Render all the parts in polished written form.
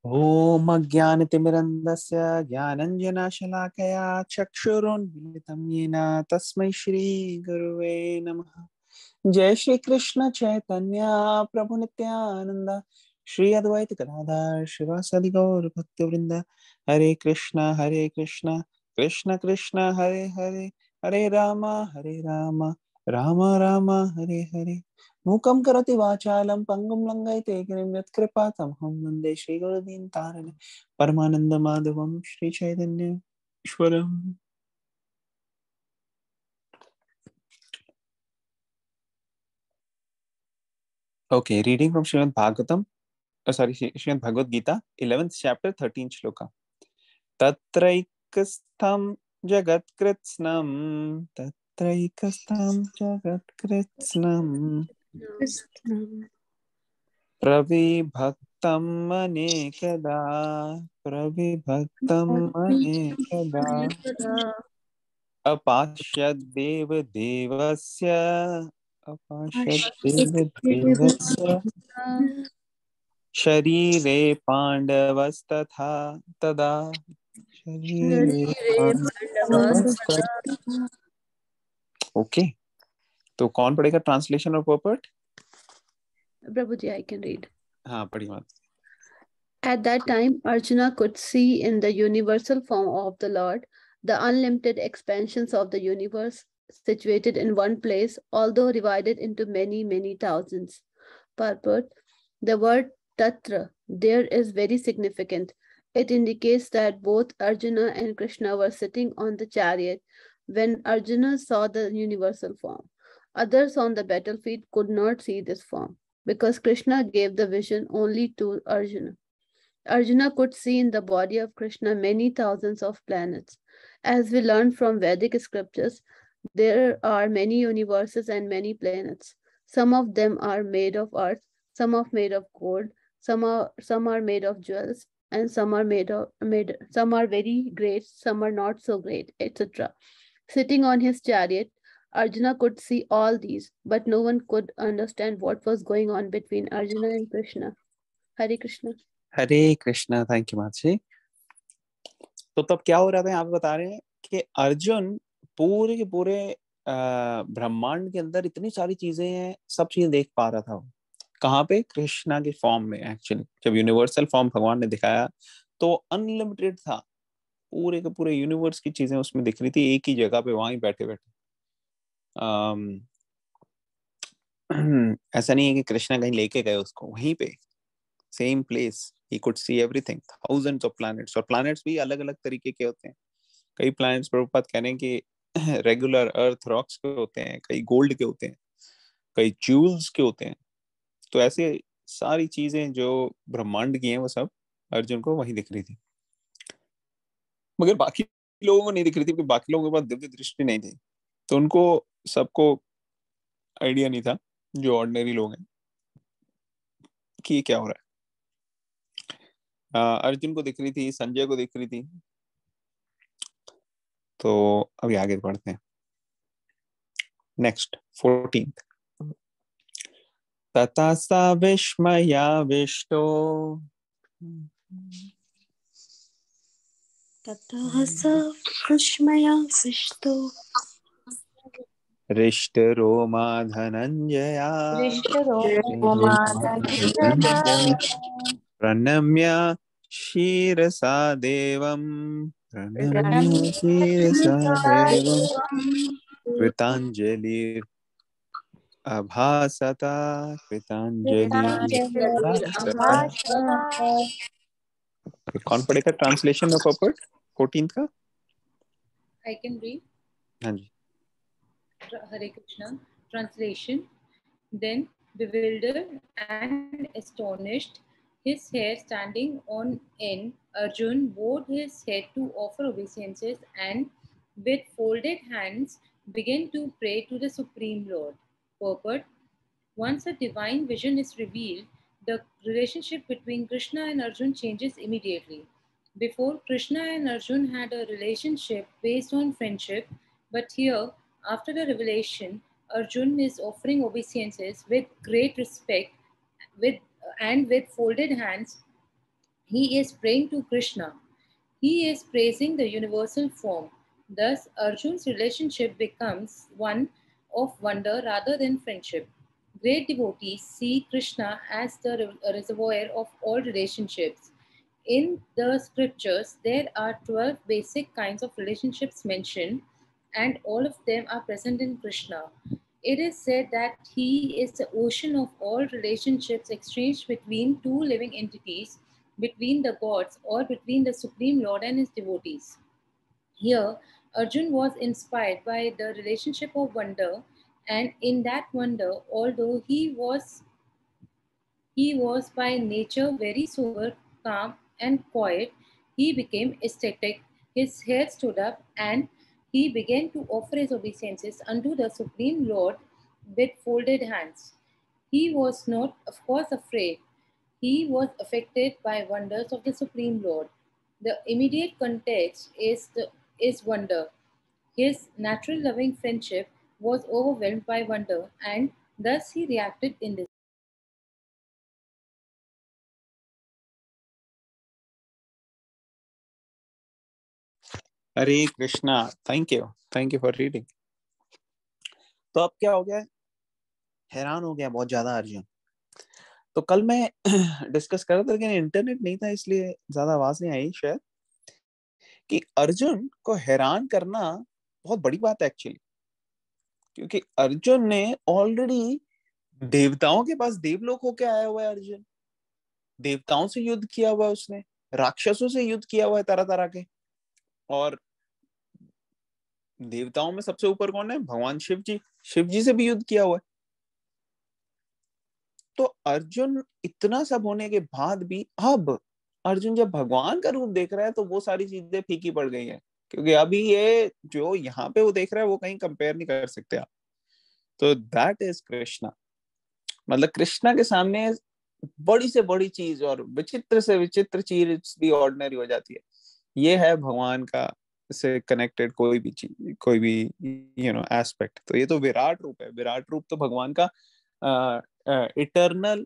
ॐ अज्ञानतिमिरन्धस्य ज्ञानञ्जनशलाकया चक्षुरुन्मिलितं येन तस्मै श्रीगुरुवे नमः। जय श्री कृष्ण चैतन्य प्रभु नित्यानंद श्री अद्वैत गदाधर शिवासादि गौर भक्तवृंद। हरे कृष्णा कृष्ण कृष्ण हरे हरे, हरे राम राम राम हरे हरे। मूकं करोति वाचालं पंगुं लंघयते गिरिं यत्कृपातमहं वन्दे श्रीगुरुदीनतारिणं परमानन्दमाधवं Shri Chaitanya ईश्वरम्। Okay, reading from Srimad Bhagavatam, Srimad Bhagavad Gita, 11th chapter, 13th shloka. Tatraikastham jagatkritsnam, tatraikastham jagatkritsnam, pravibhaktam anekada, apashyad devasya, शरीरे पांडवस्तथा तदा, शरीरे पांडवस्तथा। ओके, तो कौन पढ़ेगा ट्रांसलेशन और पर्पट? Prabhuji, I can read. हाँ, पढ़ी मत। At that time, Arjuna could see in the universal form of the Lord the unlimited expansions of the universe situated in one place, although divided into many, many thousands. Purport: the word Tatra there is very significant. It indicates that both Arjuna and Krishna were sitting on the chariot when Arjuna saw the universal form. Others on the battlefield could not see this form because Krishna gave the vision only to Arjuna. Arjuna could see in the body of Krishna many thousands of planets. As we learn from Vedic scriptures, there are many universes and many planets. Some of them are made of earth, some are made of gold, some are made of jewels, and some are some are very great, some are not so great, etc. Sitting on his chariot, Arjuna could see all these, but no one could understand what was going on between Arjuna and Krishna. Hare Krishna. Hare Krishna, thank you माची। तो तब क्या हो रहा था, यहाँ पे बता रहे हैं कि अर्जुन पूरे के पूरे ब्रह्मांड के अंदर इतनी सारी चीजें हैं, सब चीजें देख पा रहा था। कहाँ पे? कृष्णा के फॉर्म में। एक्चुअली जब यूनिवर्सल फॉर्म भगवान ने दिखाया तो अनलिमिटेड था, पूरे के पूरे यूनिवर्स की चीजें उसमें दिख रही थी, एक ही जगह पे, वहीं बैठे बैठे। ऐसा नहीं है कि कृष्णा कहीं लेके गए उसको, वहीं पे same place he could see everything, thousands of planets. और प्लैनेट्स भी अलग अलग तरीके के होते हैं। कई प्लैनेट्स प्रभुपाद कह रहे हैं कि रेगुलर अर्थ रॉक्स के होते हैं, कई गोल्ड के होते हैं, कई ज्यूल्स के होते हैं। तो ऐसे सारी चीजें जो ब्रह्मांड की हैं वो सब अर्जुन को वहीं दिख रही थी, मगर बाकी लोगों को नहीं दिख रही थी, क्योंकि बाकी लोगों के पास दिव्य दृष्टि नहीं थी। तो उनको सबको आइडिया नहीं था, जो ऑर्डिनरी लोग हैं, कि ये क्या हो रहा है। अर्जुन को दिख रही थी, संजय को दिख रही थी। तो अभी आगे बढ़ते हैं। Next 14th। तथा सा विस्मयाविष्टो, ततः स विस्मयाविष्टो हृष्टरोमा धनञ्जया, प्रणम्य शिरसा देवम्, प्रणम्य शिरसा देवम्, कृताञ्जलि अभासता, कृताञ्जलि अभासता। कौन पढ़ेगा ट्रांसलेशन ऑफ पर्पट 14th का? I can read. हाँ जी। Hare Krishna. Translation. Then, bewildered and astonished, his hair standing on end, Arjun bowed his head to offer obeisances and, with folded hands, began to pray to the Supreme Lord. Purport. Once a divine vision is revealed, the relationship between Krishna and Arjun changes immediately. Before, Krishna and Arjun had a relationship based on friendship, but here, after the revelation, Arjun is offering obeisances with great respect and with folded hands. He is praying to Krishna. He is praising the universal form. Thus, Arjun's relationship becomes one of wonder rather than friendship. Great devotees see Krishna as the reservoir of all relationships. In the scriptures, there are 12 basic kinds of relationships mentioned, and all of them are present in Krishna. It is said that he is the ocean of all relationships exchanged between two living entities, between the gods, or between the Supreme Lord and his devotees. Here, Arjun was inspired by the relationship of wonder, and in that wonder, although he was by nature very sober, calm, and quiet. He became ecstatic. His hair stood up, and he began to offer his obeisances unto the Supreme Lord with folded hands. He was not, of course, afraid. He was affected by wonders of the Supreme Lord. The immediate context is wonder. His natural loving friendship was overwhelmed by wonder, and thus he reacted in this. Hare Krishna, thank you for reading. तो अब क्या हो गया, हैरान हो गया बहुत ज्यादा अर्जुन। तो कल मैं डिस्कस कर रहा था, लेकिन इंटरनेट नहीं था इसलिए ज्यादा आवाज नहीं आई शायद, कि अर्जुन को हैरान करना बहुत बड़ी बात है एक्चुअली, क्योंकि अर्जुन ने ऑलरेडी देवताओं के पास देवलोक होके आया हुआ है। अर्जुन देवताओं से युद्ध किया हुआ है, उसने राक्षसों से युद्ध किया हुआ है तरह तरह के, और देवताओं में सबसे ऊपर कौन है, भगवान शिव जी से भी युद्ध किया हुआ है। तो अर्जुन इतना सब होने के बाद भी अब अर्जुन जब भगवान का रूप देख रहा है तो वो सारी चीजें फीकी पड़ गई हैं, क्योंकि अभी ये जो यहाँ पे वो देख रहा है वो कहीं कंपेयर नहीं कर सकते आप। तो दैट इज कृष्णा, मतलब कृष्णा के सामने बड़ी से बड़ी चीज और विचित्र से विचित्र चीज भी ऑर्डिनरी हो जाती है। ये है भगवान का से कनेक्टेड कोई भी चीज, कोई भी एस्पेक्ट। तो ये तो विराट रूप है। विराट रूप तो भगवान का इटर्नल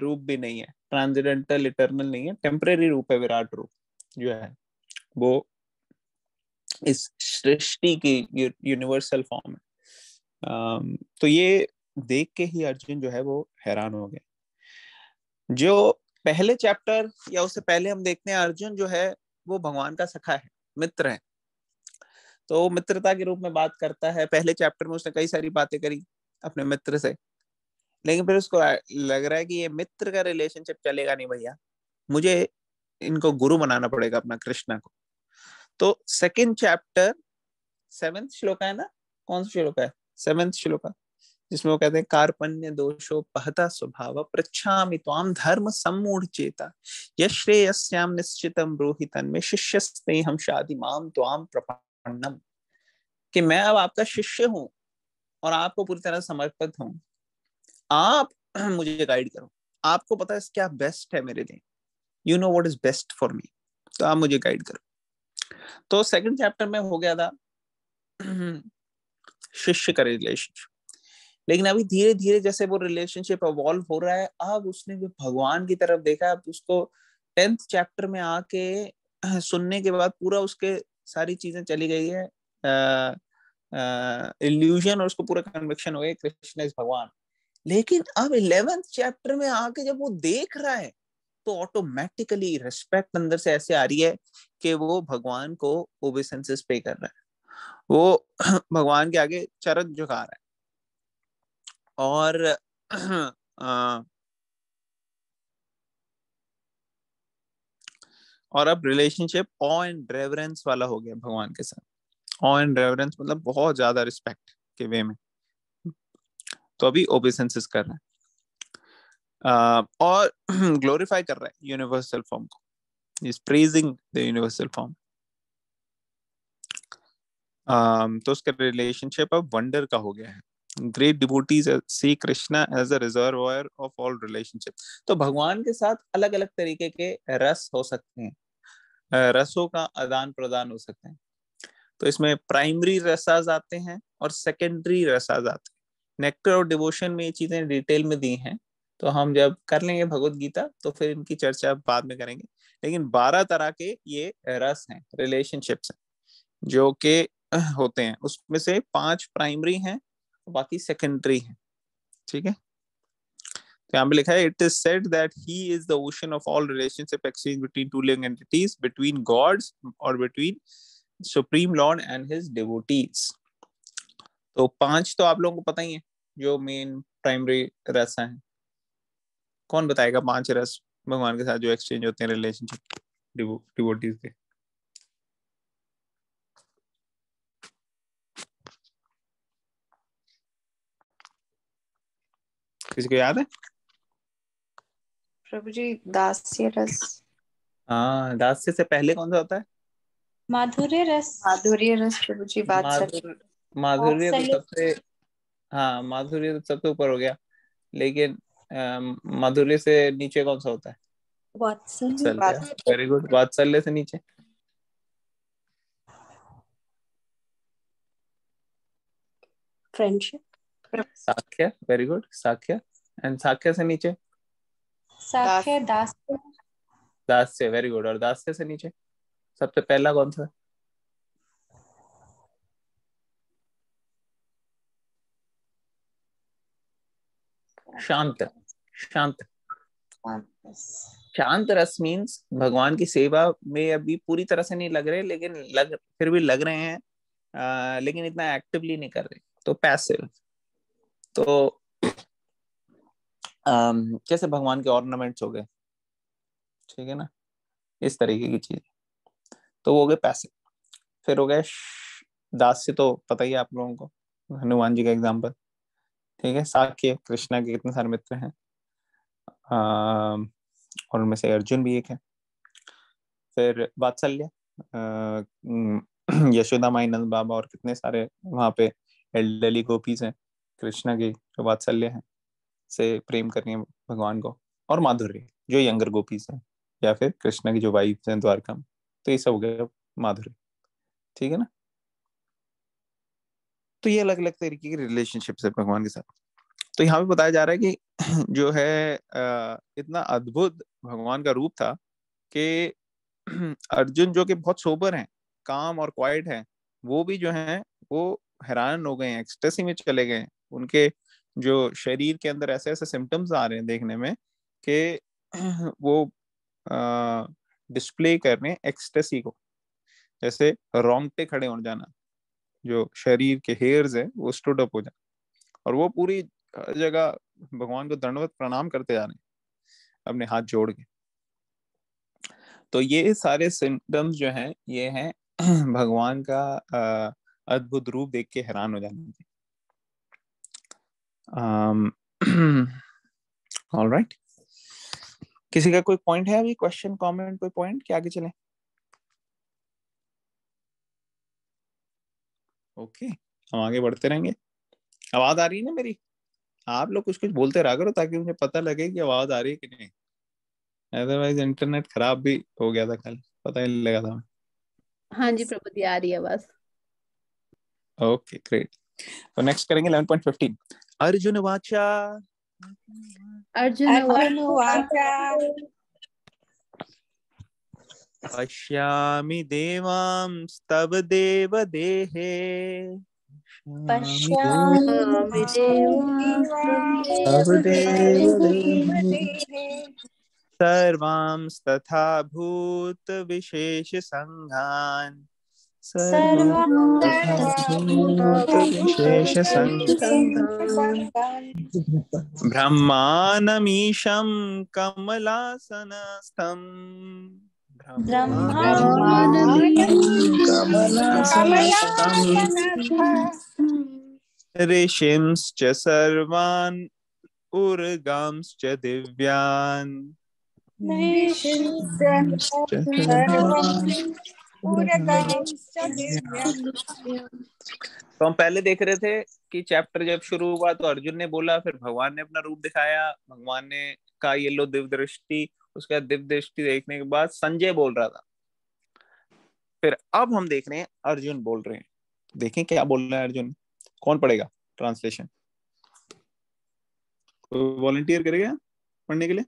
रूप भी नहीं है, ट्रांसेंडेंटल इटर्नल नहीं है, टेम्परेरी रूप है। विराट रूप जो है वो इस सृष्टि की यूनिवर्सल फॉर्म है। तो ये देख के ही अर्जुन जो है वो हैरान हो गए। जो पहले चैप्टर या उससे पहले हम देखते हैं, अर्जुन जो है वो भगवान का सखा है, मित्र है। तो मित्रता के रूप में बात करता है। पहले चैप्टर में उसने कई सारी बातें करी अपने मित्र से, लेकिन फिर उसको लग रहा है कि ये मित्र का रिलेशनशिप चलेगा नहीं भैया, मुझे इनको गुरु बनाना पड़ेगा अपना कृष्णा को। तो सेकंड चैप्टर 7th श्लोक है ना, कौन सा श्लोक है, 7th श्लोक, जिसमें वो कहते हैं कार्पण्य दोषो पहता स्वभाव पृच्छामि त्वाम धर्म सम्मूढ़ चेता यश्रेयस्याम निश्चितम ब्रूहि तन्मे शिष्यस्ते हम शादी माम त्वाम प्रपन्नम। कि मैं अब आपका शिष्य हूं और आपको पूरी तरह समर्पित हूं, आप मुझे गाइड करो। आपको पता है क्या बेस्ट है मेरे लिए, you know what is best for me, तो आप मुझे गाइड करो। तो सेकंड चैप्टर में हो गया था शिष्य का रिलेशनशिप, लेकिन अभी धीरे धीरे जैसे वो रिलेशनशिप इवॉल्व हो रहा है, अब उसने भी भगवान की तरफ देखा। अब उसको 10th चैप्टर में आके सुनने के बाद पूरा उसके सारी चीजें चली गई है, इल्यूजन, और उसको पूरा कन्विक्शन हो गया कृष्ण इज भगवान। लेकिन अब 11th चैप्टर में आके जब वो देख रहा है तो ऑटोमेटिकली रिस्पेक्ट अंदर से ऐसे आ रही है कि वो भगवान को ओबेसेंसेस पे कर रहा है, वो भगवान के आगे चरण झुका रहा है। और अब रिलेशनशिप ऑ एंड रेवरेंस वाला हो गया भगवान के साथ। ऑ एंड रेवरेंस मतलब बहुत ज्यादा रिस्पेक्ट के वे में। तो अभी ओबेसेंसेस कर रहा है और ग्लोरीफाई कर रहा है यूनिवर्सल फॉर्म को, is praising the universal form. तो उसका रिलेशनशिप अब वंडर का हो गया है। Great devotees see Krishna as a reservoir of all relationship. तो भगवान के साथ अलग अलग तरीके के रस हो सकते हैं, रसों का आदान प्रदान हो सकते हैं। तो इसमें प्राइमरी रसाज आते हैं और सेकेंडरी रसाज आते हैं। नेक्टर और डिवोशन में ये चीजें डिटेल में दी हैं, तो हम जब कर लेंगे भगवत गीता तो फिर इनकी चर्चा बाद में करेंगे। लेकिन 12 तरह के ये रस हैं, रिलेशनशिप्स हैं जो के होते हैं। उसमें से 5 प्राइमरी हैं, बाकी सेकेंडरी हैं। ठीक है, तो यहाँ पे लिखा है it is said that he is the ocean of all relationship exchange between two living entities, between gods और between supreme lord and his devotees. तो 5 तो आप लोगों को पता ही है जो मेन प्राइमरी रस हैं। कौन बताएगा 5 रस भगवान के साथ जो एक्सचेंज होते हैं रिलेशनशिप डिवोटीज के? किसी को याद है? प्रभु जी, दास्य रस। हाँ, दास्य से पहले कौन सा होता है? माधुर्य रस। माधुर्य रस प्रभु जी, वात्सल्य। माधुर्य तो सबसे, हाँ माधुर्य तो सबसे ऊपर हो गया, लेकिन माधुर्य से नीचे कौन सा होता है? वात्सल्य। Very good. वात्सल्य से नीचे? फ्रेंडशिप। साख्य, वेरी गुड, साख्य। एंड साख्य से नीचे? साख्य, दास्य। दास्य, वेरी गुड। और दास्य से नीचे सबसे पहला कौन सा? शांत। शांत, शांत रस मीन्स भगवान की सेवा में अभी पूरी तरह से नहीं लग रहे, लेकिन फिर भी लग रहे हैं, लेकिन इतना एक्टिवली नहीं कर रहे, तो पैसिव। तो जैसे भगवान के ऑर्नामेंट्स हो गए, ठीक है ना, इस तरीके की चीज, तो वो हो गए पैसिव। फिर हो गए दास्य, तो पता ही है आप लोगों को, हनुमान जी का एग्जाम्पल। ठीक है, साख्य, कृष्णा के कितने सारे मित्र हैं, और उनमें से अर्जुन भी एक है। फिर वात्सल्य, यशोदा माई, नंद बाबा और कितने सारे वहां पे एल्डरली गोपीज हैं कृष्णा की, जो वात्सल्य है से प्रेम करनी है भगवान को। और माधुर्य, जो यंगर गोपीज हैं या फिर कृष्णा की जो वाइफ हैं द्वारका में, तो ये सब हो गया माधुर्य। ठीक है ना, तो ये अलग अलग तरीके की रिलेशनशिप है भगवान के साथ। तो यहाँ पे बताया जा रहा है कि जो है इतना अद्भुत भगवान का रूप था कि अर्जुन जो कि बहुत सोबर हैं, काम और क्वाइट हैं, वो भी जो हैं वो हैरान हो गए हैं, एक्सटेसी में चले गए हैं। उनके जो शरीर के अंदर ऐसे ऐसे सिम्टम्स आ रहे हैं देखने में कि वो डिस्प्ले कर रहे हैं एक्सटेसी को, जैसे रोंगटे खड़े हो जाना, जो शरीर के हेयर्स है वो स्टूड अप हो जाए, और वो पूरी जगह भगवान को दंडवत प्रणाम करते जा रहे हैं अपने हाथ जोड़ के। तो ये सारे सिम्टम्स जो हैं ये हैं भगवान का अद्भुत रूप देख के हैरान हो जाने के। ऑलराइट, किसी का कोई पॉइंट है अभी, क्वेश्चन, कमेंट, कोई पॉइंट कि आगे चलें? ओके, हम आगे बढ़ते रहेंगे। आवाज आ रही है ना मेरी? आप लोग कुछ कुछ बोलते रहा करो ताकि मुझे पता लगे कि आवाज आ रही है कि नहीं, अदरवाइज इंटरनेट खराब भी हो गया था कल, पता ही नहीं लगा था। हाँ जी प्रभु जी, आ रही है बस। ओके ग्रेट, तो नेक्स्ट करेंगे 11.15। अर्जुन वाचा, अर्जुन पश्यामि देवांस्तव देव देहे, पश्यामि तव देव देहे, सर्वांस्तथा भूत विशेष संघान, विशेष ब्रह्मानमीशं कमलासनस्थं, ऋषिंश्च सर्वान् उर्गांश्च दिव्यान्, तो हम पहले देख रहे थे कि चैप्टर जब शुरू हुआ तो अर्जुन ने बोला, फिर भगवान ने अपना रूप दिखाया, भगवान ने कहा ये लो दिव्य दृष्टि, उसके बाद दिव्य दृष्टि देखने के बाद संजय बोल रहा था। फिर अब हम देख रहे हैं अर्जुन बोल रहे हैं, देखें क्या बोल रहे हैं अर्जुन। कौन पढ़ेगा ट्रांसलेशन? कोई वॉलंटियर करेगा? पढ़ने के लिए?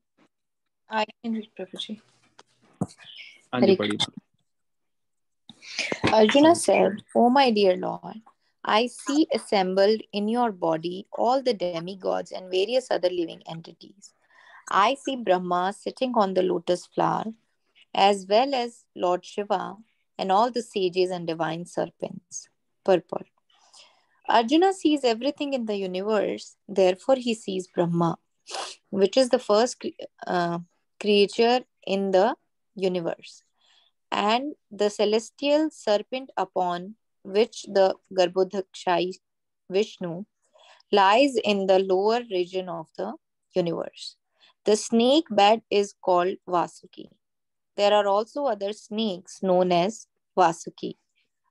I can read, Prabhuji. हाँ जी, Hare पढ़िए। Arjuna said, "O my dear Lord, I see assembled in your body all the demigods and various other living entities. I see Brahma sitting on the lotus flower, as well as Lord Shiva and all the sages and divine serpents." Purport. Arjuna sees everything in the universe, therefore he sees Brahma, which is the first creature in the universe, and the celestial serpent upon which the Garbhodakshai Vishnu lies in the lower region of the universe. The snake bed is called Vasuki. There are also other snakes known as Vasuki.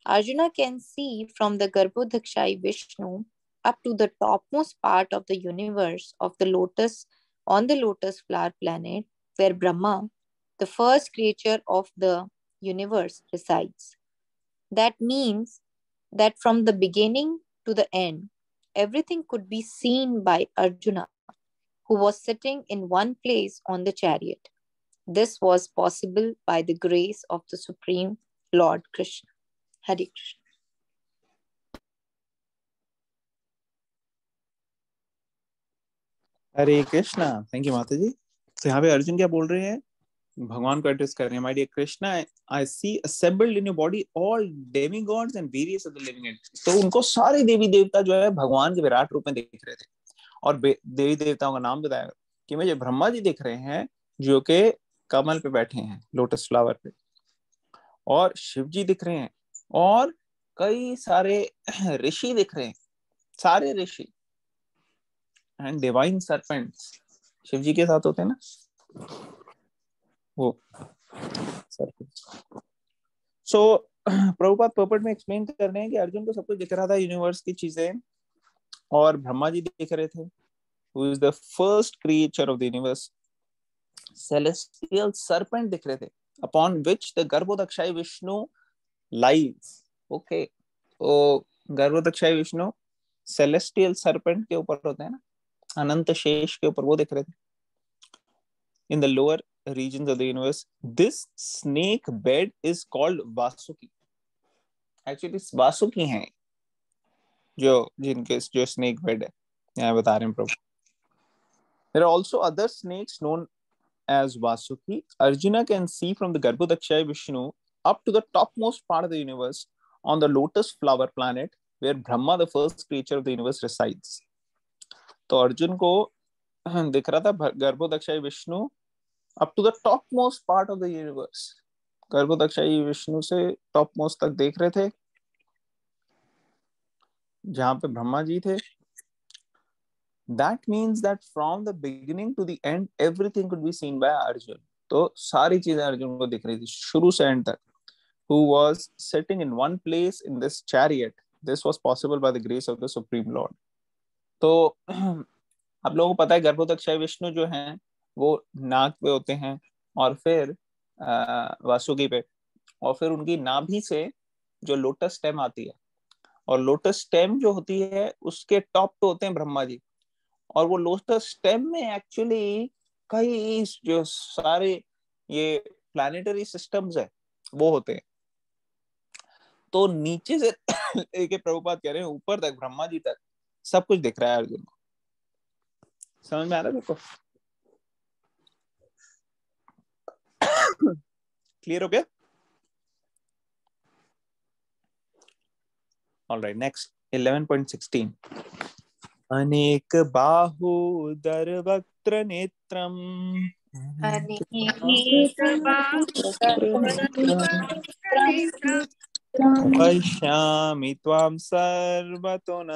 Arjuna can see from the Garbhodakshai Vishnu up to the topmost part of the universe of the lotus on the lotus flower planet where Brahma, the first creature of the universe, resides. That means that from the beginning to the end, everything could be seen by Arjuna, who was sitting in one place on the chariot. This was possible by the grace of the Supreme Lord Krishna. Hare Krishna. Hare Krishna. Thank you माता जी। तो यहाँ पे अर्जुन क्या बोल रहे हैं? भगवान को एड्रेस कर रहे हैं, my dear Krishna, I see assembled in your body all demigods and various other living entities. तो उनको सारे देवी देवता जो है भगवान के विराट रूप में दिख रहे थे, और देवी देवताओं का नाम बताया कि मुझे ब्रह्मा जी दिख रहे हैं जो के कमल पे बैठे हैं, लोटस फ्लावर पे, और शिव जी दिख रहे हैं, और कई सारे ऋषि दिख रहे हैं, सारे ऋषि, एंड डिवाइन सर्पेंट्स शिव जी के साथ होते हैं ना वो सर्पेंट्स। सो प्रभुपाद पर्पट में एक्सप्लेन कर रहे हैं कि अर्जुन को सब कुछ दिख रहा था, यूनिवर्स की चीजें, और ब्रह्मा जी दिख रहे थे, who is the first creature of the universe. Celestial serpent दिख रहे थे, upon which the Garbhodakshai Vishnu lies. Okay, तो गर्भोदक्षाई विष्णु सेलेस्टियल सर्पेंट के ऊपर होते हैं ना, अनंत शेष के ऊपर, वो दिख रहे थे। In the lower regions of the universe, this snake bed is called Vasuki. Actually Vasuki हैं जो snake bed है, यहाँ बता रहे हैं प्रभु। There are also other snakes known as Vasuki. Arjuna can see from the Garbhodakshai Vishnu up to the topmost part of the universe on the lotus flower planet where Brahma, the first creature of the universe, resides. तो अर्जुन को दिख रहा था Garbhodakshayi Vishnu up to the topmost part of the universe. Garbhodakshayi Vishnu से topmost तक देख रहे थे, जहां पे ब्रह्मा जी थे। That means that from the beginning to the end, everything could be seen by Arjun. तो सारी चीजें अर्जुन को दिख रही थी शुरू से एंड तक। Who was sitting in one place in this chariot. This was possible by the grace of the Supreme Lord. तो आप लोगों को पता है गर्भोदक्षाई विष्णु जो हैं वो नाक पे होते हैं, और फिर वासुकी पे, और फिर उनकी नाभि से जो लोटस स्टेम आती है, और लोटस स्टेम जो होती है उसके टॉप पे होते हैं ब्रह्मा जी, और वो लोटस स्टेम में एक्चुअली कई जो सारे ये प्लैनेटरी सिस्टम्स है वो होते हैं। तो नीचे से एक प्रभुपाद कह रहे हैं ऊपर तक ब्रह्मा जी तक सब कुछ दिख रहा है अर्जुन को। समझ में आ रहा है देखो? क्लियर हो गया? Alright, next 11.16। अनेक बाहुदर वक्त्र नेत्रम पश्यामि त्वां सर्वतोऽनन्तरूपम्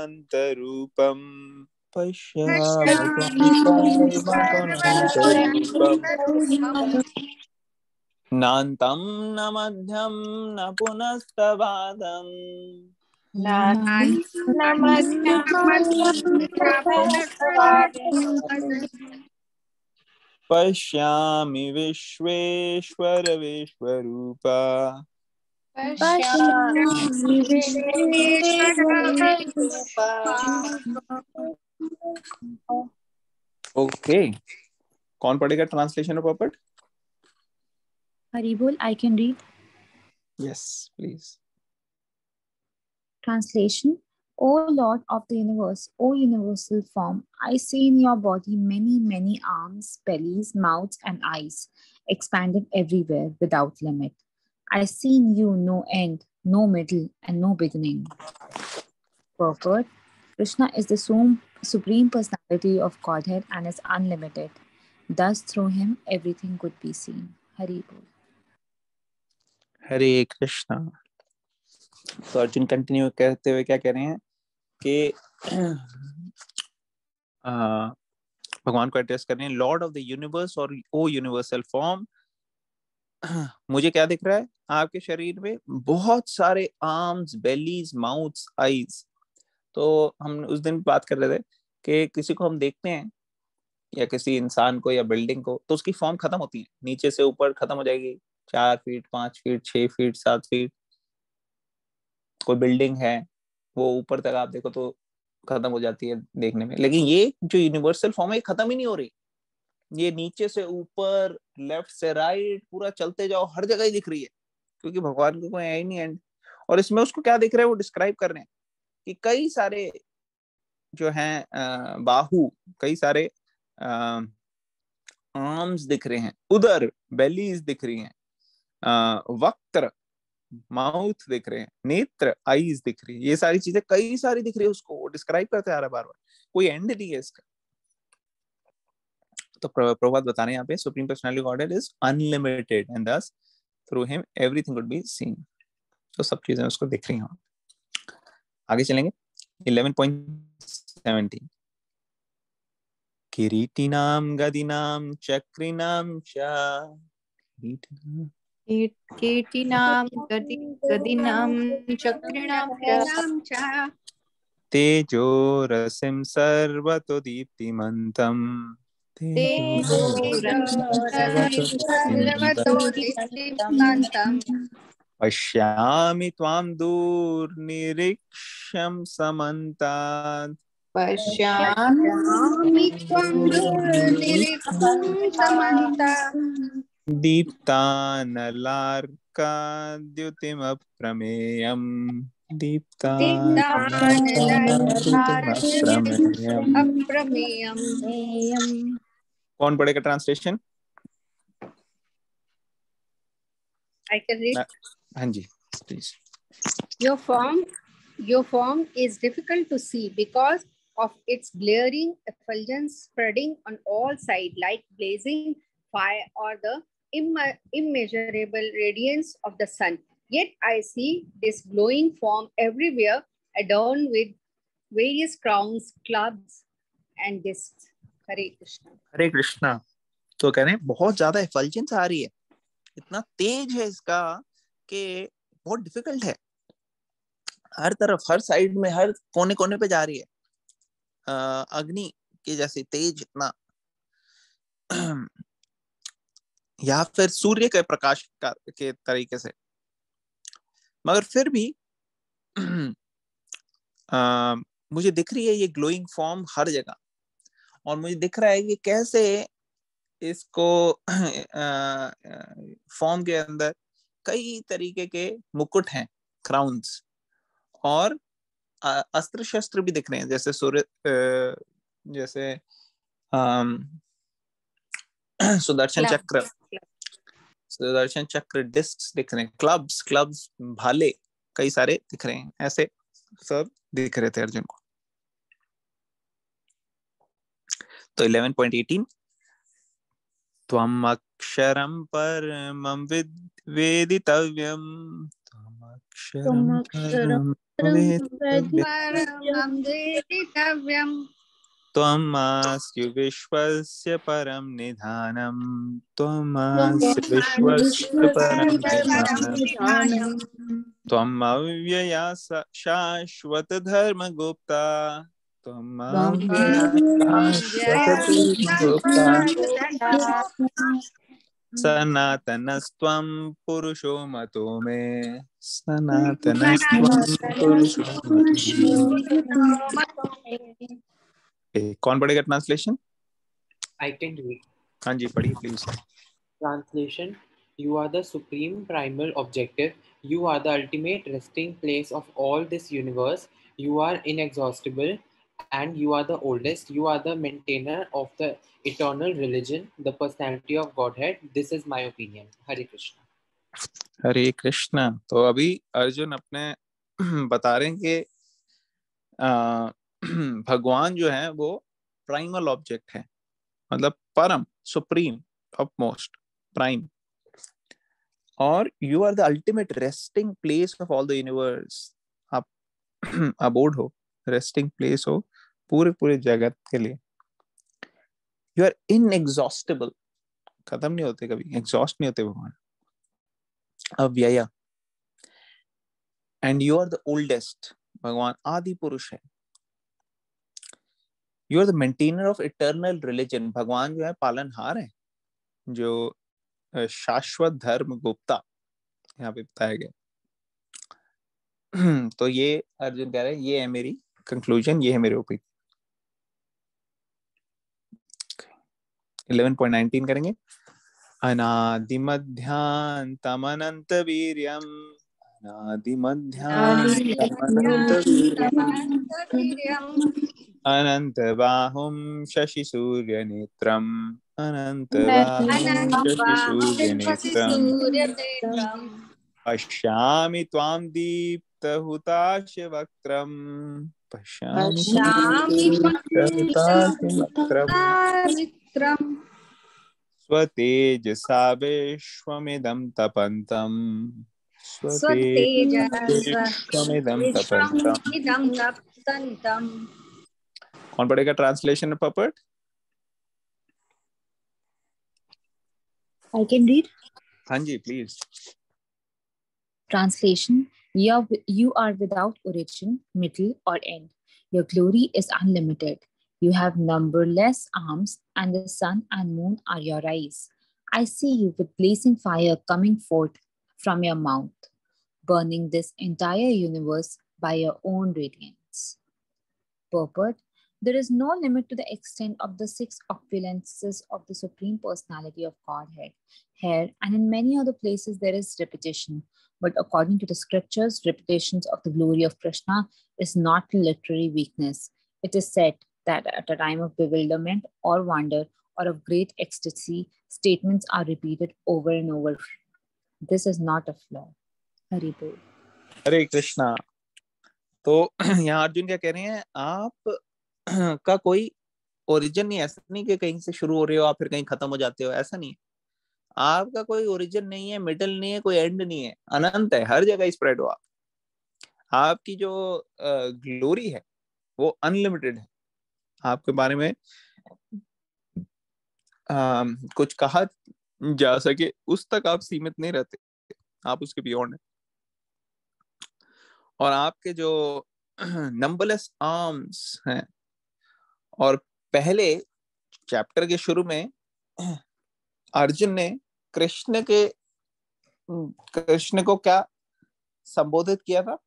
नान्तं न मध्यं न पुनस्तवादम् पश्यामि विश्वेश्वर विश्वरूप। ओके, कौन पढ़ेगा ट्रांसलेशन और पोपट? Haribol, I can read. Yes, please. Translation. O Lord of the universe, O universal form, I see in your body many, many arms, bellies, mouths, and eyes, expanded everywhere without limit. I see in you no end, no middle, and no beginning. Purport. Krishna is the supreme personality of Godhead and is unlimited. Thus, through him, everything could be seen. Hari Bol. हरे कृष्णा. तो Arjun continue करते हुए क्या कह रहे हैं कि भगवान को एड्रेस कर रहे हैं, लॉर्ड ऑफ द यूनिवर्स और ओ यूनिवर्सल फॉर्म, मुझे क्या दिख रहा है आपके शरीर में? बहुत सारे आर्म्स, बेलीज, माउथ्स, आईज. तो हम उस दिन बात कर रहे थे कि किसी को हम देखते हैं या किसी इंसान को या बिल्डिंग को, तो उसकी फॉर्म खत्म होती है, नीचे से ऊपर खत्म हो जाएगी, 4 फीट, 5 फीट, 6 फीट, 7 फीट. कोई बिल्डिंग है वो ऊपर तक आप देखो तो खत्म हो जाती है देखने में, लेकिन ये जो यूनिवर्सल फॉर्म है ये खत्म ही नहीं हो रही. ये नीचे से ऊपर, लेफ्ट से राइट, पूरा चलते जाओ, हर जगह ही दिख रही है, क्योंकि भगवान को कोई है ही नहीं एंड. और इसमें उसको क्या दिख रहा है वो डिस्क्राइब कर रहे हैं कि कई सारे जो हैं बाहु, कई सारे आर्म्स दिख रहे हैं, उदर, बेलीज दिख रही हैं, वक्त्र, माउथ दिख रहे हैं, नेत्र, आईज दिख रही है, ये सारी चीजें कई सारी दिख रही है उसको, वो डिस्क्राइब करते आ रहा है बार बार, कोई एंड नहीं है इसका. तो प्रभुपाद बता रहे हैं यहाँ पे, supreme personality godhead is unlimited and thus through him everything could be seen. तो सब चीजें उसको दिख रही हैं. आगे चलेंगे 11.17. किरीटिनाम गदिनाम चक्रिनाम च, कीर्तिनां गदिनां चक्रिणां च तेजो रसिं सर्वतो दीप्तिमन्तम्. पश्यामि त्वां दूरनिरीक्ष्यं समन्तात्. पश्यामि त्वां दूरनिरीक्ष्यं समन्तात्. दीप्तानलार्काद्युतिमप्रमेयम्. अप्रमेयम्. कौन पढ़ेगा ट्रांसलेशन? I can read. हाँ जी, please. Your form is difficult to see because of its glaring effulgence spreading on all sides like blazing fire or the immeasurable radiance of the sun. Yet I see this glowing form everywhere, adorned with various crowns, clubs, and discs. Hare Krishna. हरे कृष्णा. तो कह रहे हैं बहुत ज्यादा एफल्जेंस आ रही है, इतना तेज है इसका कि बहुत डिफिकल्ट है, हर तरफ, हर साइड में, हर कोने कोने पे जा रही है, अग्नि के जैसे तेज इतना, या फिर सूर्य के प्रकाश के तरीके से. मगर फिर भी मुझे दिख रही है ये ग्लोइंग फॉर्म हर जगह, और मुझे दिख रहा है कि कैसे इसको फॉर्म के अंदर कई तरीके के मुकुट हैं, क्राउन्स, और अस्त्र शस्त्र भी दिख रहे हैं, जैसे सूर्य, जैसे सुदर्शन चक्र, डिस्क्स दिख रहे हैं, क्लब्स, भाले कई सारे दिख रहे हैं, ऐसे सब दिख रहे थे अर्जुन को. तो 11.18. त्वम् अक्षरं परमं वेदितव्यम्. त्वमास्य विश्वस्य परं निधानम्. त्वमास्य विश्वस्य परं निधानम्. त्वम् अव्यया शाश्वत धर्मगुप्ता. सनातनस्त्वं पुरुषो मतो मे. सनातनस्त्वं पुरुषो मतो मे. कौन पढ़ेगा ट्रांसलेशन? I can read. हाँ जी पढ़िए please. Translation: You are the supreme primal objective. You are the ultimate resting place of all this universe. You are inexhaustible and you are the oldest. You are the maintainer of the eternal religion, the personality of Godhead. This is my opinion. Hare Krishna. हरे कृष्णा। तो अभी अर्जुन अपने बता रहे हैं कि भगवान जो है वो प्राइमल ऑब्जेक्ट है, मतलब परम, सुप्रीम, टॉप मोस्ट, प्राइम, और you are the ultimate resting place of all the universe. आप अबोर्ड हो, रेस्टिंग प्लेस हो पूरे पूरे जगत के लिए। यू आर इनएग्जॉस्टिबल, खत्म नहीं होते, कभी एग्जॉस्ट नहीं होते भगवान, अव्यय। And you are the oldest, भगवान आदि पुरुष है। You are the maintainer of eternal religion, भगवान जो है पालनहार है, जो शाश्वत धर्म गुप्ता यहाँ पे बताया गया। तो ये अर्जुन कह रहे हैं, ये है मेरी कंक्लूजन, ये है मेरे ओपिनियन। 11.19 करेंगे। अनादिमध्यान्तमनंत वीर्यम्, अनादिमध्यान्तमनंत वीर्यम्, अनंत बाहुं शशि सूर्य नेत्रम्, अनंत बाहुं शशि सूर्य नेत्रम्, पश्यामि त्वां दीप्तहुताशवक्त्रम्, पश्यामि दीप्तहुताशवक्त्रम्, स्वतेजसा विश्वमिदं तपन्तम्, स्वतेजसा विश्वमिदं तपन्तम्। कौन पढ़ेगा translation puppet? I can read. हाँ जी please. Translation: You are without origin, middle, or end. Your glory is unlimited. You have numberless arms, and the sun and moon are your eyes. I see you with blazing fire coming forth from your mouth, burning this entire universe by your own radiance. Purport: There is no limit to the extent of the six opulences of the Supreme Personality of Godhead. Here and in many other places there is repetition, but according to the scriptures, repetitions of the glory of Krishna is not literary weakness. It is said that at a time of bewilderment or wonder or of great ecstasy, statements are repeated over and over. This is not a flaw. Hari Bol. हरे कृष्णा। तो यहाँ अर्जुन क्या कह रहे हैं, आप का कोई origin नहीं, ऐसा नहीं कि कहीं से शुरू हो रहे हो आप फिर कहीं खत्म हो जाते हो, ऐसा नहीं है। आपका कोई ओरिजिन नहीं है, मिडल नहीं है, कोई एंड नहीं है, अनंत है, हर जगह स्प्रेड हो आप। आपकी जो ग्लोरी है वो अनलिमिटेड है। आपके बारे में कुछ कहा जा सके उस तक आप सीमित नहीं रहते, आप उसके बियॉन्ड है। और आपके जो नंबरलेस आर्म्स हैं, और पहले चैप्टर के शुरू में अर्जुन ने कृष्ण को क्या संबोधित किया था?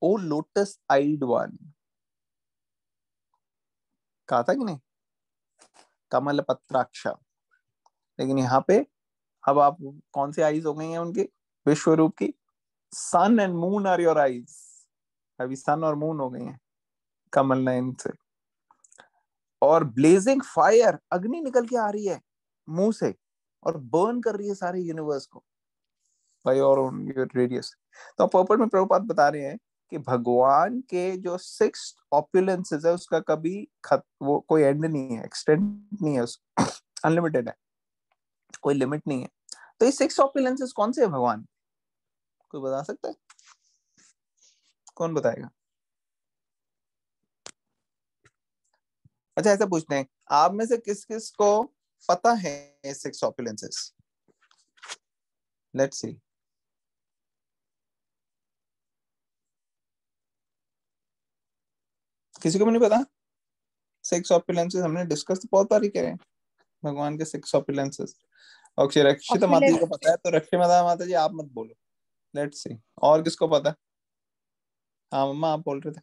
ओ लोटस आइड वन, कहा था कि नहीं? कमल पत्राक्ष। लेकिन यहाँ पे अब आप कौन सी आईज हो गई हैं उनकी, विश्व रूप की? Sun and moon are your eyes. अभी सन और मून हो गई हैं कमल नयन से। और ब्लेजिंग फायर, अग्नि निकल के आ रही है मुंह से और बर्न कर रही है सारे यूनिवर्स को बाय योर रेडियस। तो पर्पट में प्रभुपाद बता रहे हैं कि भगवान के जो 6 ऑपुलेंसेस है उसका कभी वो कोई एंड नहीं है, एक्सटेंड नहीं है, अनलिमिटेड है, कोई लिमिट नहीं है। तो ये 6 ऑपुलेंसेस कौन से है भगवान? कोई बता सकता है? कौन बताएगा? अच्छा ऐसा पूछते हैं, आप में से किस किस को पता है 6 ऑपुलेंसेस? Let's see. किसी को भी नहीं पता? 6 ऑपुलेंसेस हमने डिस्कस तो बहुत बार ही करे हैं, भगवान के 6 ऑपुलेंसेस। और रक्षिता माता जी को पता है, तो रक्षिता माता जी आप मत बोलो। लेट्स सी, और किसको पता? हाँ मम्मा आप बोल रहे थे।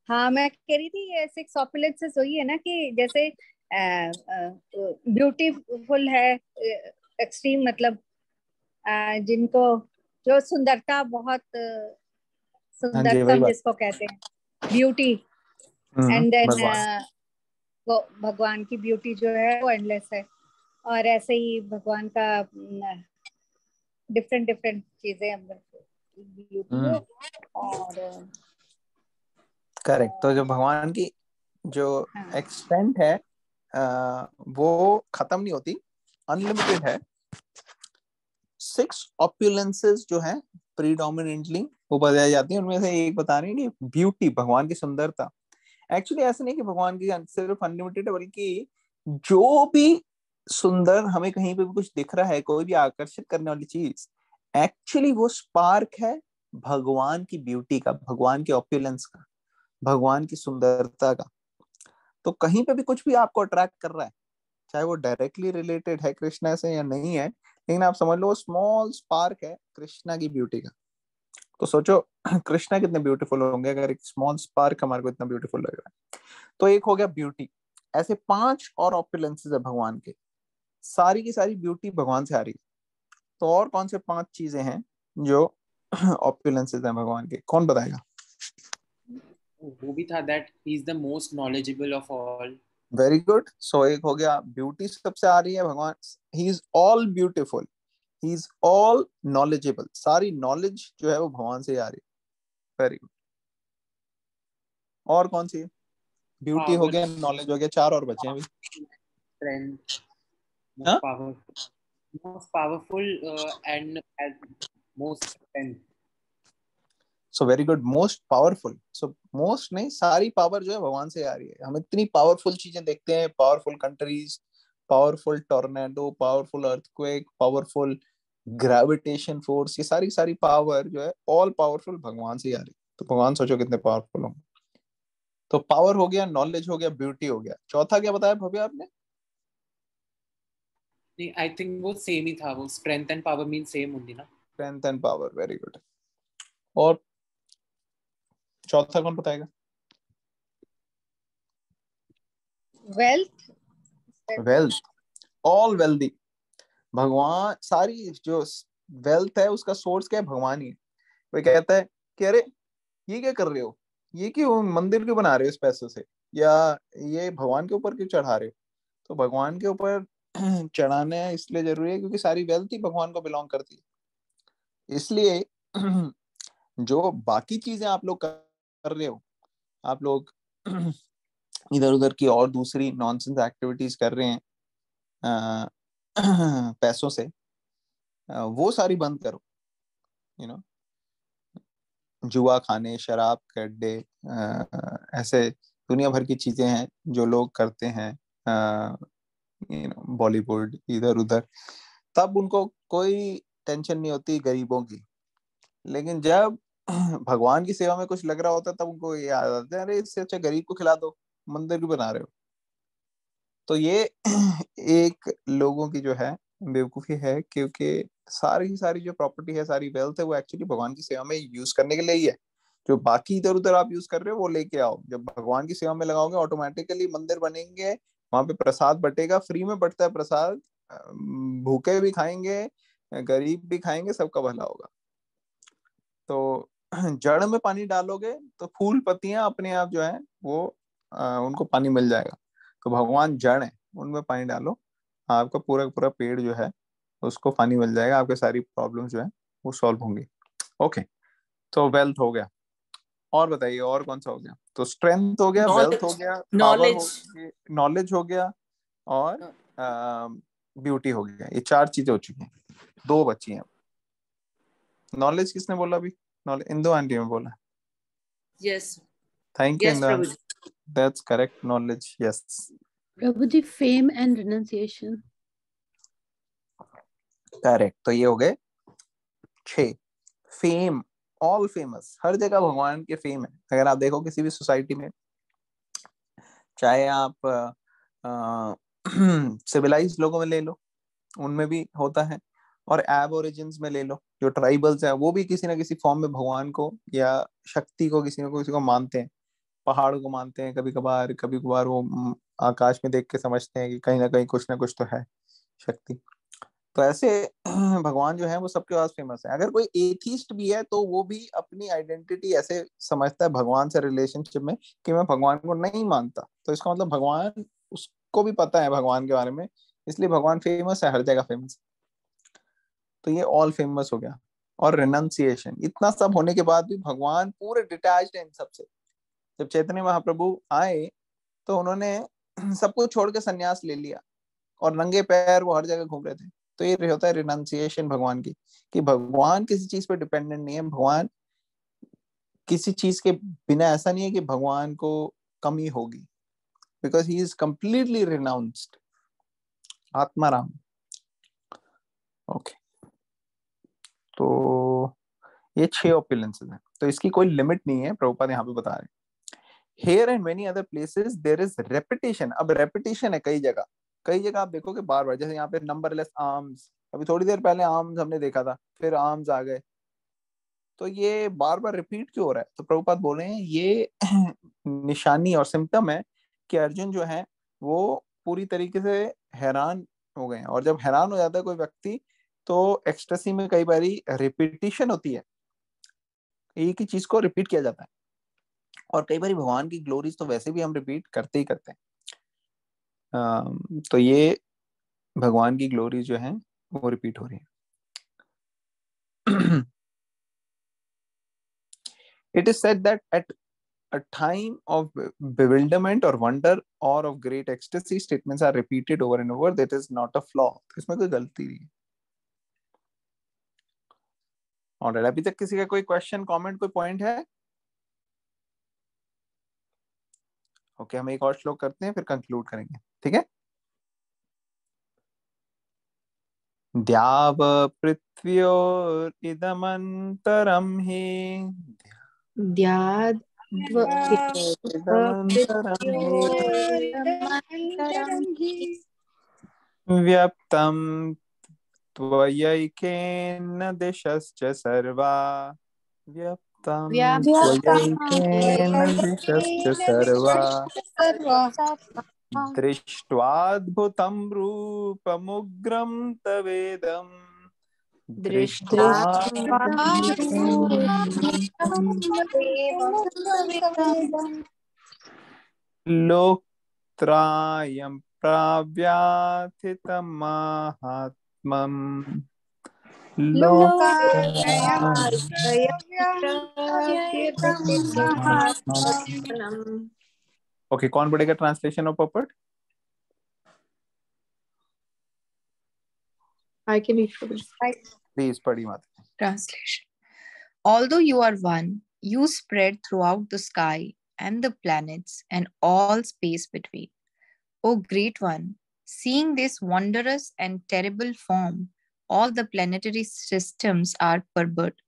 हाँ, मैं कह रही थी ये 6 opulences वही है ना, कि जैसे ब्यूटीफुल है, एक्सट्रीम, मतलब जिनको, जो सुंदरता बहुत हाँ जी वही सुंदरतम बात। जिसको कहते हैं, ब्यूटी। एंड देन भगवान। वो भगवान की ब्यूटी जो है वो एंडलेस है। और ऐसे ही भगवान का डिफरेंट डिफरेंट चीजें ब्यूटी है। और करेक्ट। तो जो भगवान की जो हाँ, एक्सटेंट है वो खत्म नहीं होती, अनलिमिटेड है। 6 ऑप्युलेंसेस जो है प्रीडोमिनेंटली वो बताई जाती है, उनमें से एक बता रही है कि ब्यूटी, भगवान की सुंदरता। एक्चुअली ऐसा नहीं कि भगवान की सिर्फ अनलिमिटेड है, बल्कि जो भी सुंदर हमें कहीं पे भी कुछ दिख रहा है, कोई भी आकर्षित करने वाली चीज, एक्चुअली वो स्पार्क है भगवान की ब्यूटी का, भगवान के ऑप्युलेंस का, भगवान की सुंदरता का। तो कहीं पे भी कुछ भी आपको अट्रैक्ट कर रहा है, चाहे वो डायरेक्टली रिलेटेड है कृष्णा से या नहीं है, लेकिन आप समझ लो स्मॉल स्पार्क है कृष्णा की ब्यूटी का। तो सोचो कृष्णा कितने ब्यूटीफुल होंगे अगर एक स्मॉल स्पार्क हमारे को इतना ब्यूटीफुल लग रहा है। तो एक हो गया ब्यूटी। ऐसे 5 और ऑपुलेंसेस है भगवान के, सारी की सारी ब्यूटी भगवान से आ रही है। तो और कौन से 5 चीजें हैं जो ऑपुलेंसेस हैं भगवान के, कौन बताएगा? वो भी था that he is the most knowledgeable of all. Very good. So एक हो गया ब्यूटी सबसे आ रही है भगवान, he is all beautiful, he is all knowledgeable, सारी नॉलेज जो है वो भगवान से ही आ रही है। Very good. और कौन सी? ब्यूटी हो Power, गया, नॉलेज हो गया, 4 और बचे हैं अभी। strength, हाँ, most powerful, and has most strength. So very good, most powerful. So most नहीं, सारी पावर जो है भगवान से आ रही है। हम इतनी पावरफुल चीजें देखते हैं, powerful countries, powerful tornado, powerful earthquake, powerful gravitation force, ये सारी सारी पावर जो है ऑल पावरफुल भगवान से ही आ रही है। तो भगवान सोचो कितने पावरफुल होंगे। तो पावर हो गया, नॉलेज हो गया, ब्यूटी हो गया, चौथा क्या बताया भव्य आपने? नहीं, I think वो सेम ही था, वो strength and power mean same only ना. Strength and power, very good. और चौथा कौन बताएगा? वेल्थ। Wealth, all wealthy. भगवान, सारी जो वेल्थ है उसका सोर्स क्या है? भगवान ही है। वो कहता है कि अरे ये क्या कर रहे हो, ये क्यों मंदिर क्यों बना रहे हो इस पैसों से, या ये भगवान के ऊपर क्यों चढ़ा रहे हो? तो भगवान के ऊपर चढ़ाना इसलिए जरूरी है क्योंकि सारी वेल्थ ही भगवान को बिलोंग करती है। इसलिए जो बाकी चीजें आप लोग कर रहे हो, आप लोग इधर उधर की और दूसरी नॉनसेंस एक्टिविटीज कर रहे हैं पैसों से, वो सारी बंद करो। यू नो, जुआ खाने, शराब के अड्डे, ऐसे दुनिया भर की चीजें हैं जो लोग करते हैं, बॉलीवुड इधर उधर, तब उनको कोई टेंशन नहीं होती गरीबों की। लेकिन जब भगवान की सेवा में कुछ लग रहा होता है तब उनको ये याद आता है, अरे इससे अच्छा गरीब को खिला दो, मंदिर क्यों बना रहे हो? तो ये एक लोगों की जो है बेवकूफी है, क्योंकि सारी की सारी जो प्रॉपर्टी है, सारी वेल्थ है, वो एक्चुअली भगवान की सेवा में यूज करने के लिए ही है। जो बाकी इधर उधर आप यूज कर रहे हो वो लेके आओ, जब भगवान की सेवा में लगाओगे ऑटोमेटिकली मंदिर बनेंगे, वहां पे प्रसाद बटेगा, फ्री में बटता है प्रसाद, भूखे भी खाएंगे, गरीब भी खाएंगे, सबका भला होगा। तो जड़ में पानी डालोगे तो फूल पत्तियां अपने आप जो है वो उनको पानी मिल जाएगा। तो भगवान जड़ है, उनमें पानी डालो, आपका पूरा पूरा पेड़ जो है उसको पानी मिल जाएगा, आपके सारी प्रॉब्लम जो है वो सॉल्व होंगी। ओके, तो वेल्थ हो गया। और बताइए और कौन सा हो गया? तो स्ट्रेंथ हो गया, वेल्थ हो नॉलेज, गया, पावर हो नॉलेज। गई, नॉलेज हो गया, और ब्यूटी हो गया। ये 4 चीजें हो चुकी हैं, 2 बची हैं। नॉलेज किसने बोला अभी? नॉलेज इंदु आंटी ने बोला। Yes, thank you yes Indu Prabhu aunty, ji. That's correct, knowledge, yes. Prabhuji, fame and renunciation. Correct. तो ये हो गए 6। फेम, ऑल फेमस, हर जगह भगवान के फेम है। अगर आप देखो किसी भी सोसाइटी में, चाहे आप सिविलाइज्ड लोगों में ले लो, उनमें भी होता है, और एबोरिजिन्स में ले लो, जो ट्राइबल्स हैं, वो भी किसी ना किसी फॉर्म में भगवान को या शक्ति को किसी को मानते हैं। पहाड़ को मानते हैं कभी कभार वो आकाश में देख के समझते हैं कि कहीं ना कहीं कुछ ना कुछ तो है शक्ति। तो ऐसे भगवान जो है वो सबके पास फेमस है। अगर कोई एथिस्ट भी है तो वो भी अपनी आइडेंटिटी ऐसे समझता है भगवान से रिलेशनशिप में कि मैं भगवान को नहीं मानता, तो इसका मतलब भगवान, उसको भी पता है भगवान के बारे में, इसलिए भगवान फेमस है, हर जगह फेमस। तो ये ऑल फेमस हो गया। और रिनंसिएशन, इतना सब होने के बाद भी भगवान पूरे डिटैच्ड है इन सबसे। जब चैतन्य महाप्रभु आए तो उन्होंने सब कुछ छोड़ के संन्यास ले लिया और नंगे पैर वो हर जगह घूम रहे थे। तो ये होता है रिनंसिएशन भगवान की, कि भगवान किसी चीज पे डिपेंडेंट नहीं है। भगवान किसी चीज के बिना, ऐसा नहीं है कि भगवान को कमी होगी, because he is completely renounced, Atmaram. Okay, तो ये 6 ओपुलेंसेस हैं, तो इसकी कोई लिमिट नहीं है, प्रभुपाद यहाँ पे बता रहे हैं। Here and many other places there is repetition। अब repetition है कई जगह आप देखोगे बार बार, जैसे यहाँ पे नंबरलेस आर्म्स, अभी थोड़ी देर पहले आर्म्स हमने देखा था, फिर आर्म्स आ गए, तो ये बार बार रिपीट क्यों हो रहा है? तो प्रभुपाद बोल रहे हैं ये निशानी और सिम्टम है कि अर्जुन जो है वो पूरी तरीके से हैरान हो गए हैं। और जब हैरान हो जाता है कोई व्यक्ति तो एक्सटेसी में कई बारी रिपीटिशन होती है, एक ही चीज को रिपीट किया जाता है। और कई बार भगवान की ग्लोरीज तो वैसे भी हम रिपीट करते ही करते हैं। तो ये भगवान की ग्लोरीज जो है वो रिपीट हो रही है। It is said that at a time of bewilderment or wonder or of great ecstasy, statements are repeated over and over. That is not a flaw। इसमें कोई गलती नहीं है। और अभी तक किसी का कोई क्वेश्चन, कमेंट, कोई पॉइंट है? ओके, हम एक और श्लोक करते हैं फिर कंक्लूड करेंगे, ठीक है। द्याव पृथ्व्योरिदमन्तरं हि व्यप्तं त्वयैकेन दिशश्च सर्वा। व्यप्तं त्वयैकेन दिशश्च सर्वा। दृष्ट्वाद्भुतं रूपमुग्रं तवेदं। लोकत्रयं प्रव्याथितं महात्म्यम्। ओके, कौन पढ़ेगा ट्रांसलेशन ऑफ पोपट? I can read for please पढ़ी माता। Translation. Although you are one, you spread throughout the sky and the planets and all space between. O Great One, seeing this wondrous and terrible form, all the planetary systems are perturbed.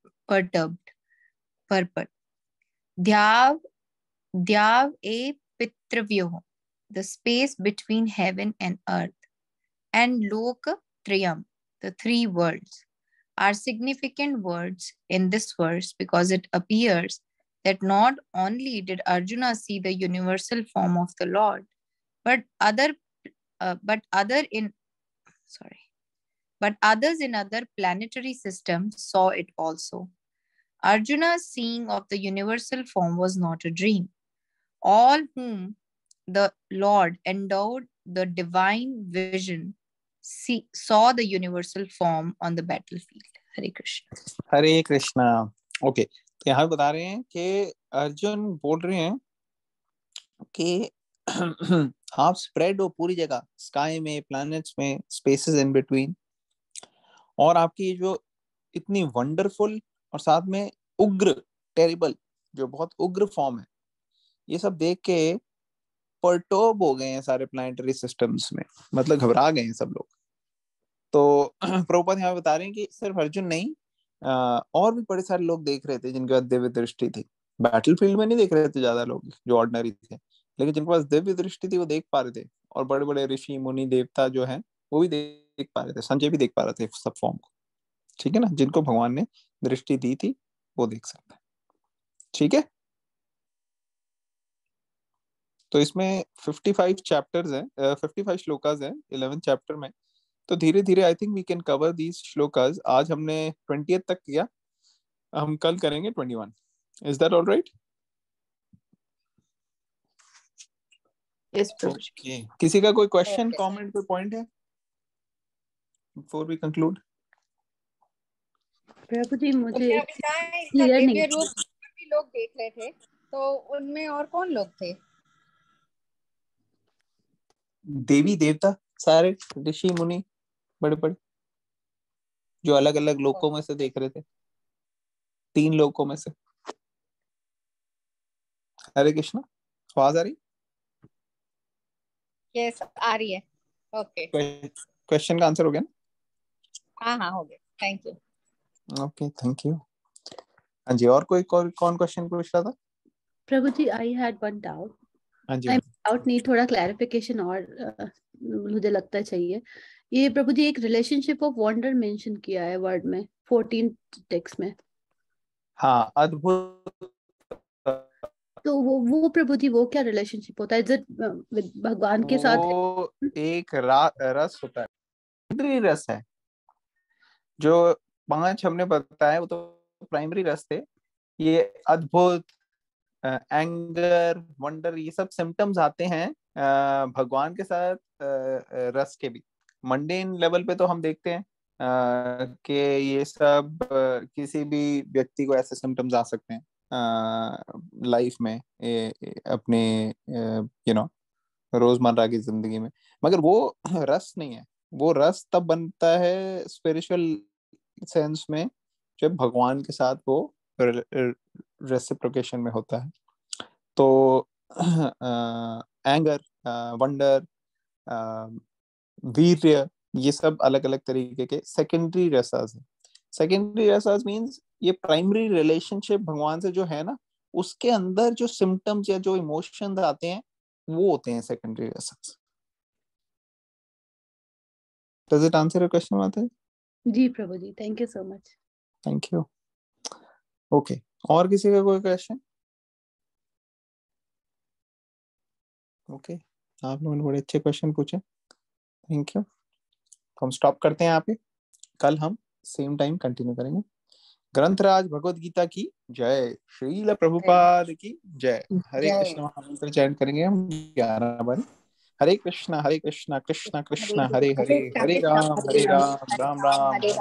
Dhyav e Pitravyoh, the space between heaven and earth, and Lokatrayam, the 3 worlds, are significant words in this verse because it appears that not only did Arjuna see the universal form of the Lord, but others in other planetary systems saw it also. Arjuna's seeing of the universal form was not a dream. All whom the Lord endowed the divine vision saw the universल form on the battlefield. Hare Krishna. Hare Krishna. Okay, तो यहाँ बता रहे हैं कि अर्जुन बोल रहे हैं कि आप स्प्रेड हो पूरी जगह, स्काई में, प्लैनेट्स में, स्पेसेस इन बिटवीन, और आपकी जो इतनी वंडरफुल और साथ में उग्र, टेरिबल, जो बहुत उग्र फॉर्म है, ये सब देख के परटर्ब हो गए हैं सारे प्लैनेटरी सिस्टम्स में, मतलब घबरा गए हैं सब लोग। तो प्रभुपाद यहाँ बता रहे हैं कि सिर्फ अर्जुन नहीं, और भी बड़े सारे लोग देख रहे थे जिनके पास दिव्य दृष्टि थी। बैटलफील्ड में नहीं देख रहे थे ज्यादा लोग जो ऑर्डिनरी थे, लेकिन जिनके पास दिव्य दृष्टि थी वो देख पा रहे थे। और बड़े बड़े ऋषि मुनि देवता जो हैं वो भी देख पा रहे थे, संजय भी देख पा रहे थे सब फॉर्म को, ठीक है ना। जिनको भगवान ने दृष्टि दी थी वो देख सकते हैं, ठीक है। तो इसमें 55 चैप्टर्स हैं, 55 श्लोकास हैं 11th चैप्टर में। तो धीरे धीरे I think we can cover these shlokas. आज हमने 20th तक किया, हम कल करेंगे 21। Is that all right? Yes, Prabhu. Okay, किसी का कोई क्वेश्चन, Okay. कमेंट, कोई पॉइंट है before we conclude? Prabhu ji मुझे इसका क्लियर दिव्य नहीं। रूप सभी लोग देख रहे थे, तो उनमें और कौन लोग थे? देवी देवता, सारे ऋषि मुनि बड़े बड़े, जो अलग अलग लोकों में से देख रहे थे, 3 लोकों में से। हरे कृष्णा, आवाज आ रही? यस, आ रही है। ओके, क्वेश्चन का आंसर हो गया ना? हाँ हो गया, thank you. Okay, thank you. हाँ जी, और कोई कौन क्वेश्चन पूछ रहा था? प्रभु जी आई हैड वन डाउट। हाँ जी, डाउट नहीं, थोड़ा क्लैरिफिकेशन और मुझे लगता है चाहिए। ये प्रभु जी एक रिलेशनशिप ऑफ वंडर मेंशन किया है वर्ड में 14 टेक्स्ट में। हाँ, अद्भुत। तो वो प्रभु जी वो क्या रिलेशनशिप होता है? इज इट विद भगवान के साथ? वो एक रस होता है, प्राइमरी रस है। जो 5 हमने बताया वो तो प्राइमरी रस थे। ये अद्भुत, एंगर, वंडर, ये सब सिम्टम्स आते हैं भगवान के साथ रस के भी। मंडेन लेवल पे तो हम देखते हैं कि ये सब किसी भी व्यक्ति को ऐसे सिम्टम्स आ सकते हैं लाइफ में, अपने रोजमर्रा की जिंदगी में। मगर वो रस नहीं है। वो रस तब बनता है स्पिरिचुअल सेंस में, जब भगवान के साथ वो रेसिप्रोकेशन में होता है। तो एंगर, वंडर, वीर्य, ये सब अलग अलग तरीके के सेकेंडरी रसास हैं। सेकेंडरी रसास मींस ये प्राइमरी रिलेशनशिप भगवान से जो है ना, उसके अंदर जो सिम्टम्स या जो इमोशंस आते हैं वो होते हैं सेकेंडरी रसास। Does it answer your question माता? जी प्रभु जी, thank you so much. Thank you. Okay, और किसी का कोई क्वेश्चन? ओके, आप लोगों ने बड़े अच्छे क्वेश्चन पूछे, थैंक यू। हम स्टॉप करते हैं यहाँ पे, कल हम सेम टाइम कंटिन्यू करेंगे। ग्रंथराज भगवद गीता की जय, श्रील प्रभुपाद की जय। हरे जय। कृष्ण महामंत्र चैंट करेंगे हम 11 बार। हरे कृष्णा कृष्णा कृष्णा हरे हरे, हरे राम राम राम, हरे हरे